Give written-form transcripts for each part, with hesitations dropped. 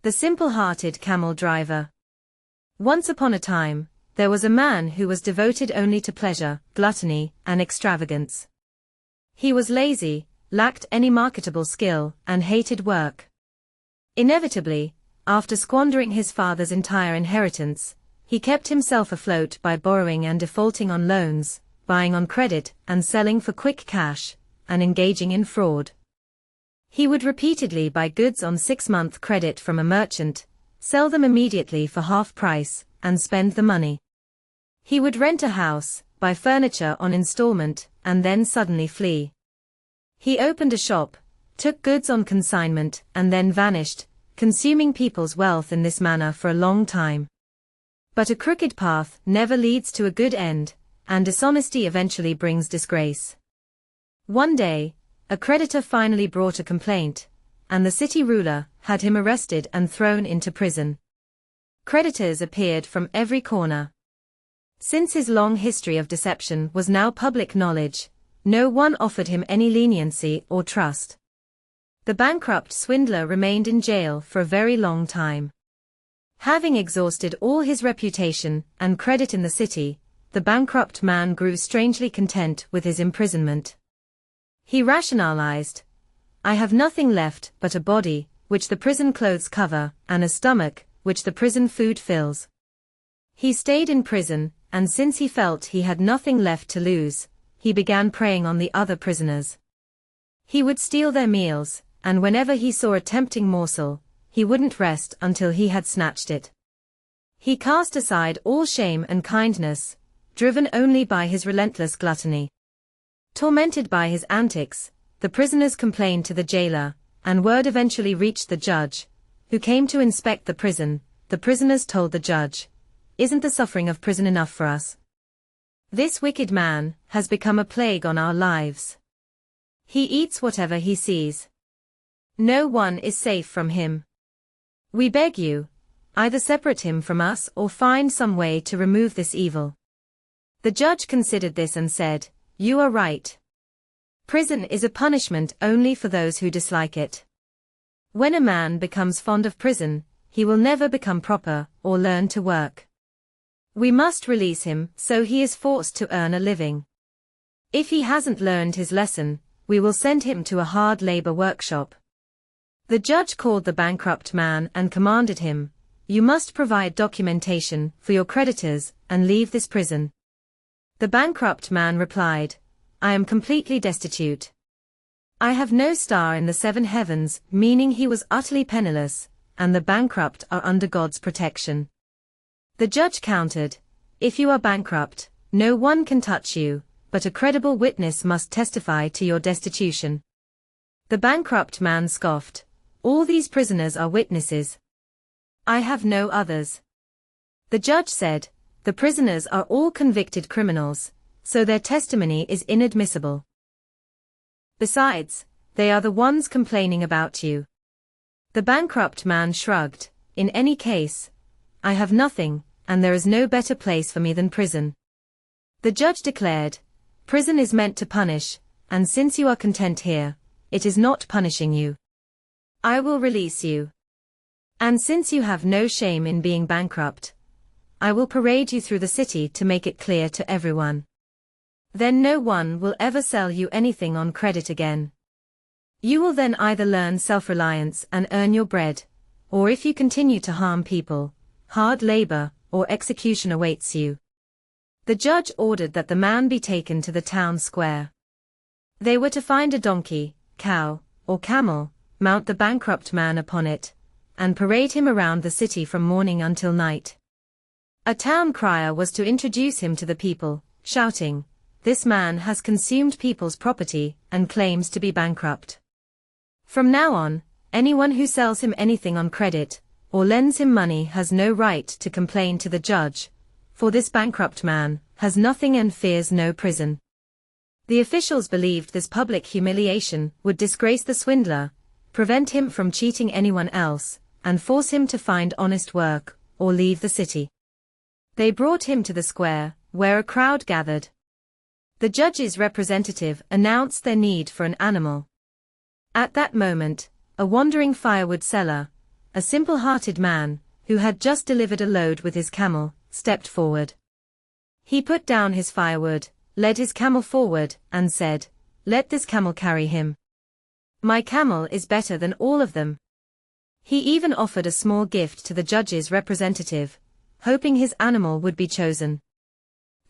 The simple-hearted camel driver. Once upon a time, there was a man who was devoted only to pleasure, gluttony, and extravagance. He was lazy, lacked any marketable skill, and hated work. Inevitably, after squandering his father's entire inheritance, he kept himself afloat by borrowing and defaulting on loans, buying on credit and selling for quick cash, and engaging in fraud. He would repeatedly buy goods on 6-month credit from a merchant, sell them immediately for half price, and spend the money. He would rent a house, buy furniture on installment, and then suddenly flee. He opened a shop, took goods on consignment, and then vanished, consuming people's wealth in this manner for a long time. But a crooked path never leads to a good end, and dishonesty eventually brings disgrace. One day, a creditor finally brought a complaint, and the city ruler had him arrested and thrown into prison. Creditors appeared from every corner. Since his long history of deception was now public knowledge, no one offered him any leniency or trust. The bankrupt swindler remained in jail for a very long time. Having exhausted all his reputation and credit in the city, the bankrupt man grew strangely content with his imprisonment. He rationalized, "I have nothing left but a body, which the prison clothes cover, and a stomach, which the prison food fills." He stayed in prison, and since he felt he had nothing left to lose, he began preying on the other prisoners. He would steal their meals, and whenever he saw a tempting morsel, he wouldn't rest until he had snatched it. He cast aside all shame and kindness, driven only by his relentless gluttony. Tormented by his antics, the prisoners complained to the jailer, and word eventually reached the judge, who came to inspect the prison. The prisoners told the judge, "Isn't the suffering of prison enough for us? This wicked man has become a plague on our lives. He eats whatever he sees. No one is safe from him. We beg you, either separate him from us or find some way to remove this evil." The judge considered this and said, "You are right. Prison is a punishment only for those who dislike it. When a man becomes fond of prison, he will never become proper or learn to work. We must release him so he is forced to earn a living. If he hasn't learned his lesson, we will send him to a hard labor workshop." The judge called the bankrupt man and commanded him, "You must provide documentation for your creditors and leave this prison." The bankrupt man replied, "I am completely destitute. I have no star in the 7 heavens," meaning he was utterly penniless, and the bankrupt are under God's protection. The judge countered, "If you are bankrupt, no one can touch you, but a credible witness must testify to your destitution." The bankrupt man scoffed, "All these prisoners are witnesses. I have no others." The judge said, "The prisoners are all convicted criminals, so their testimony is inadmissible. Besides, they are the ones complaining about you." The bankrupt man shrugged, "In any case, I have nothing, and there is no better place for me than prison." The judge declared, "Prison is meant to punish, and since you are content here, it is not punishing you. I will release you. And since you have no shame in being bankrupt, I will parade you through the city to make it clear to everyone. Then no one will ever sell you anything on credit again. You will then either learn self-reliance and earn your bread, or if you continue to harm people, hard labor or execution awaits you." The judge ordered that the man be taken to the town square. They were to find a donkey, cow, or camel, mount the bankrupt man upon it, and parade him around the city from morning until night. A town crier was to introduce him to the people, shouting, "This man has consumed people's property and claims to be bankrupt. From now on, anyone who sells him anything on credit, or lends him money has no right to complain to the judge, for this bankrupt man has nothing and fears no prison." The officials believed this public humiliation would disgrace the swindler, prevent him from cheating anyone else, and force him to find honest work, or leave the city. They brought him to the square, where a crowd gathered. The judge's representative announced their need for an animal. At that moment, a wandering firewood seller, a simple-hearted man, who had just delivered a load with his camel, stepped forward. He put down his firewood, led his camel forward, and said, "Let this camel carry him. My camel is better than all of them." He even offered a small gift to the judge's representative, hoping his animal would be chosen.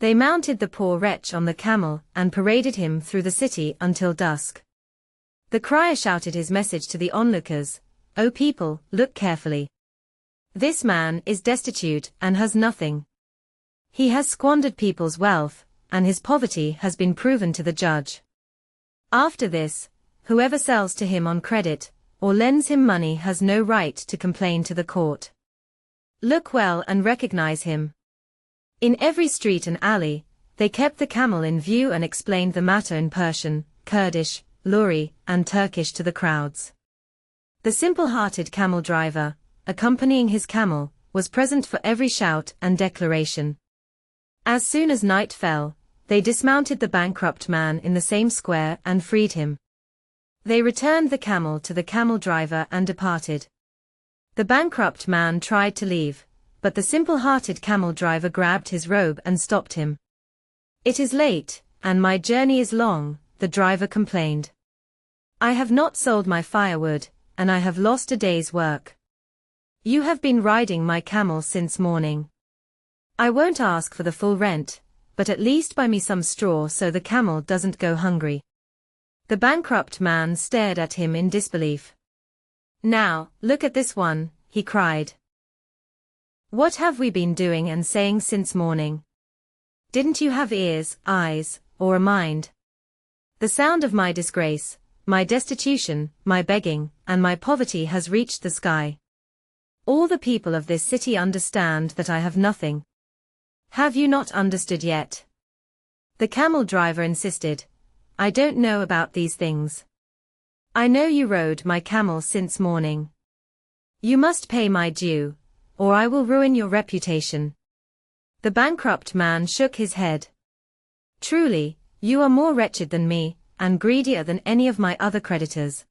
They mounted the poor wretch on the camel and paraded him through the city until dusk. The crier shouted his message to the onlookers, "O people, look carefully. This man is destitute and has nothing. He has squandered people's wealth, and his poverty has been proven to the judge. After this, whoever sells to him on credit, or lends him money has no right to complain to the court. Look well and recognize him." In every street and alley, they kept the camel in view and explained the matter in Persian, Kurdish, Luri, and Turkish to the crowds. The simple-hearted camel driver, accompanying his camel, was present for every shout and declaration. As soon as night fell, they dismounted the bankrupt man in the same square and freed him. They returned the camel to the camel driver and departed. The bankrupt man tried to leave, but the simple-hearted camel driver grabbed his robe and stopped him. "It is late, and my journey is long," the driver complained. "I have not sold my firewood, and I have lost a day's work. You have been riding my camel since morning. I won't ask for the full rent, but at least buy me some straw so the camel doesn't go hungry." The bankrupt man stared at him in disbelief. "Now, look at this one," he cried. "What have we been doing and saying since morning? Didn't you have ears, eyes, or a mind? The sound of my disgrace, my destitution, my begging, and my poverty has reached the sky. All the people of this city understand that I have nothing. Have you not understood yet?" The camel driver insisted, "I don't know about these things. I know you rode my camel since morning. You must pay my due, or I will ruin your reputation." The bankrupt man shook his head. "Truly, you are more wretched than me, and greedier than any of my other creditors.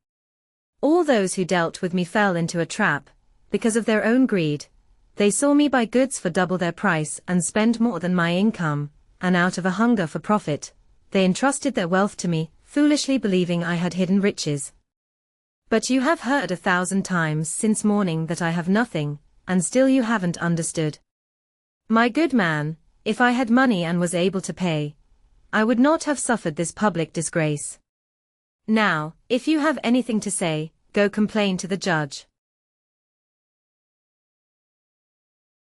All those who dealt with me fell into a trap, because of their own greed. They saw me buy goods for double their price and spend more than my income, and out of a hunger for profit, they entrusted their wealth to me, foolishly believing I had hidden riches. But you have heard 1,000 times since morning that I have nothing, and still you haven't understood. My good man, if I had money and was able to pay, I would not have suffered this public disgrace. Now, if you have anything to say, go complain to the judge."